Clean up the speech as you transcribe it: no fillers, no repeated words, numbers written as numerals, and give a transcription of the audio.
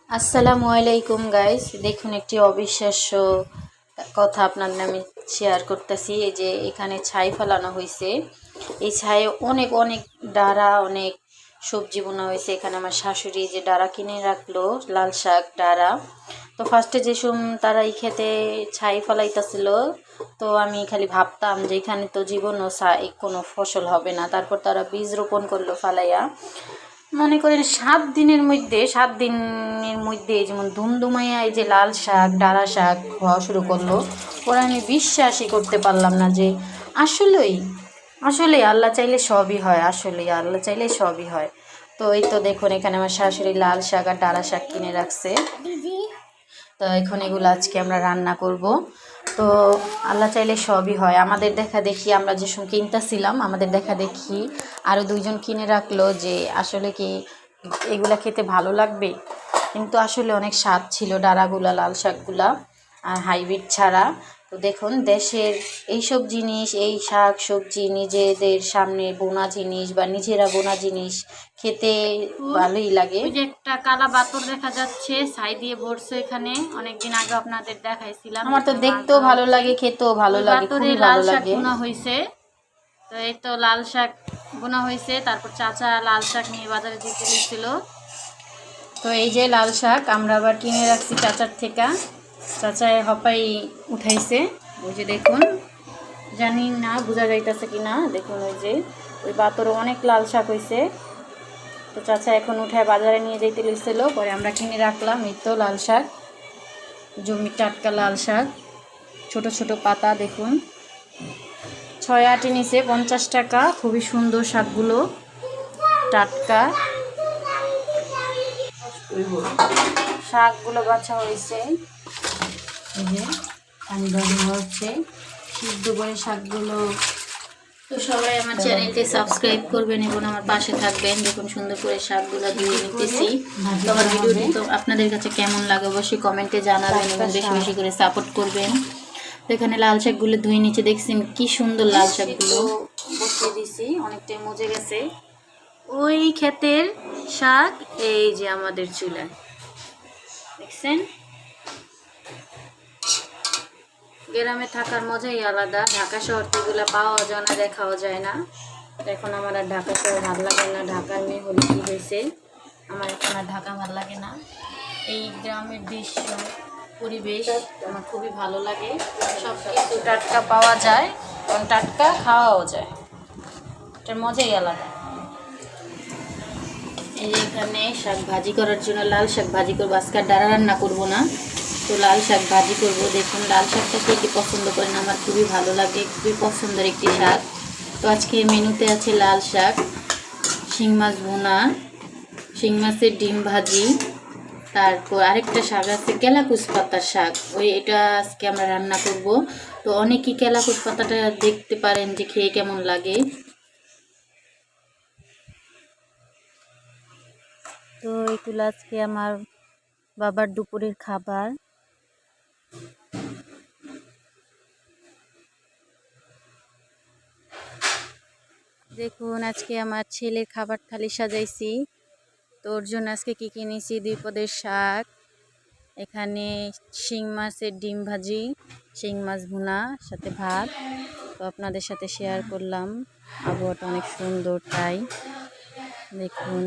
আসসালামু আলাইকুম গাইস, দেখুন একটি অবিশ্বাস্য কথা আপনাদের আমি শেয়ার করতেছি। এই যে এখানে ছাই ফেলানো হয়েছে, এই ছায়ে অনেক অনেক ডাঁড়া, অনেক সবজি বোনা হয়েছে। এখানে আমার শাশুড়ি যে ডাঁড়া কিনে রাখলো, লাল শাক ডাঁড়া। তো ফার্স্টে যে তারা এই খেতে ছাই ফেলাইতেছিল, তো আমি খালি ভাবতাম যে এখানে তো জীবনও কোনো ফসল হবে না। তারপর তারা বীজ রোপণ করলো ফালাইয়া, মনে করেন 7 দিনের মধ্যে যেমন ধুমধুমাইয়া এই যে লাল শাক ডাঁড়া শাক হওয়া শুরু করলো। ওরা আমি বিশ্বাসই করতে পারলাম না যে আসলেই আসলেই আল্লাহ চাইলে সবই হয়, আসলেই আল্লাহ চাইলে সবই হয়। তো এই তো দেখুন, এখানে আমার শাশুড়ি লাল শাক আর ডাঁড়া শাক কিনে রাখছে। তো এখন এগুলো আজকে আমরা রান্না করব। তো আল্লাহ চাইলে সবই হয়। আমাদের দেখা দেখি আমরা যে সময় কিনতেছিলাম, আমাদের দেখা দেখি আরও দুইজন কিনে রাখলো যে আসলে কি এগুলা খেতে ভালো লাগবে, কিন্তু আসলে অনেক স্বাদ ছিল ডাঁড়াগুলা, লাল শাকগুলা, আর হাইব্রিড ছাড়া। তো দেখুন, দেশের এইসব জিনিস, এই শাক সবজি নিজেদের সামনে বোনা জিনিস বা নিজেরা বোনা জিনিস খেতে ভালোই লাগে। ওই যে একটা কালা বাতর দেখা যাচ্ছে, ছাই দিয়ে ভরছে, এখানে অনেকদিন আগে আপনাদের দেখাইছিলাম। আমার তো দেখতেও ভালো লাগে, খেতেও ভালো লাগে, খুবই ভালো লাগে। বোনা হয়েছে, তো এই তো লাল শাক বোনা হয়েছে। তারপর চাচা লাল শাক নিয়ে বাজারে দিতে গেছিল। তো এই যে লাল শাক আমরা আবার কিনে রাখছি চাচার থেকে, চাচায় হপাই উঠাইছে। ওই যে দেখুন, জানি না বোঝা যাইতেছে কি না, দেখুন ওই যে ওই বাতরও অনেক লাল শাক হয়েছে। তো চাচা এখন উঠায় বাজারে নিয়ে যেতে লিখছিল, পরে আমরা কিনে রাখলাম। এই তো লাল শাক, জমির টাটকা লাল শাক, ছোট ছোট পাতা, দেখুন 6-8 নিচে 50 টাকা। খুবই সুন্দর শাকগুলো, টাটকা শাকগুলো বাছা হয়েছে। এই যে পানি দেওয়া হচ্ছে, সিদ্ধ করে শাকগুলো। তো সবাই আমার চ্যানেলটি সাবস্ক্রাইব করবেন এবং আমার পাশে থাকবেন। দেখুন সুন্দর করে শাকগুলো ধুয়ে নিতেছি। তো আমার ভিডিওটি তো আপনাদের কাছে কেমন লাগে অবশ্যই কমেন্টে জানাবেন এবং বেশি বেশি করে সাপোর্ট করবেন। তো এখানে লাল শাকগুলো ধুয়ে নিচে, দেখছেন কি সুন্দর লাল শাকগুলো বসিয়ে দিছি, অনেকটাই মজে গেছে। ওই ক্ষেতের শাক এই যে আমাদের চুলায়, দেখছেন। গ্রামে থাকার মজাই আলাদা, ঢাকা শহর তো এগুলো পাওয়া যায় না, দেখাও যায় না। এখন আমার আর ঢাকা শহর ভালো লাগে না। ঢাকার মেয়ে হলে কী হয়েছে, আমার এখন আর ঢাকা ভালো লাগে না। এই গ্রামের দৃশ্য পরিবেশ আমার খুবই ভালো লাগে। সব কিছু টাটকা পাওয়া যায় এবং টাটকা খাওয়াও যায়, এটার মজাই আলাদা। এই যে এখানে শাক ভাজি করার জন্য লাল শাক ভাজি করবো, আজকে ডাঁড়া রান্না করবো না, তো লাল শাক ভাজি করব। দেখুন লাল শাকটা কে কী পছন্দ করেন, আমার খুবই ভালো লাগে, খুবই পছন্দের একটি শাক। তো আজকে মেনুতে আছে লাল শাক, শিং মাছ ভুনা, শিং মাছের ডিম ভাজি, তারপর আরেকটা শাক আছে কেলাকুচ পাতার শাক, এটা আজকে আমরা রান্না করব। তো অনেকেই কেলাকুচ পাতাটা দেখতে পারেন যে খেয়ে কেমন লাগে। তো এগুলো আজকে আমার বাবার দুপুরের খাবার। দেখুন আজকে আমার ছেলের খাবার থালি সাজাইছি। তো ওর জন্য আজকে কী কিনেছি, 2 পদের শাক, এখানে শিং মাছের ডিম ভাজি, শিং মাছ ভুনা, সাথে ভাত। তো আপনাদের সাথে শেয়ার করলাম, আবহাওয়াটা অনেক সুন্দর তাই দেখুন।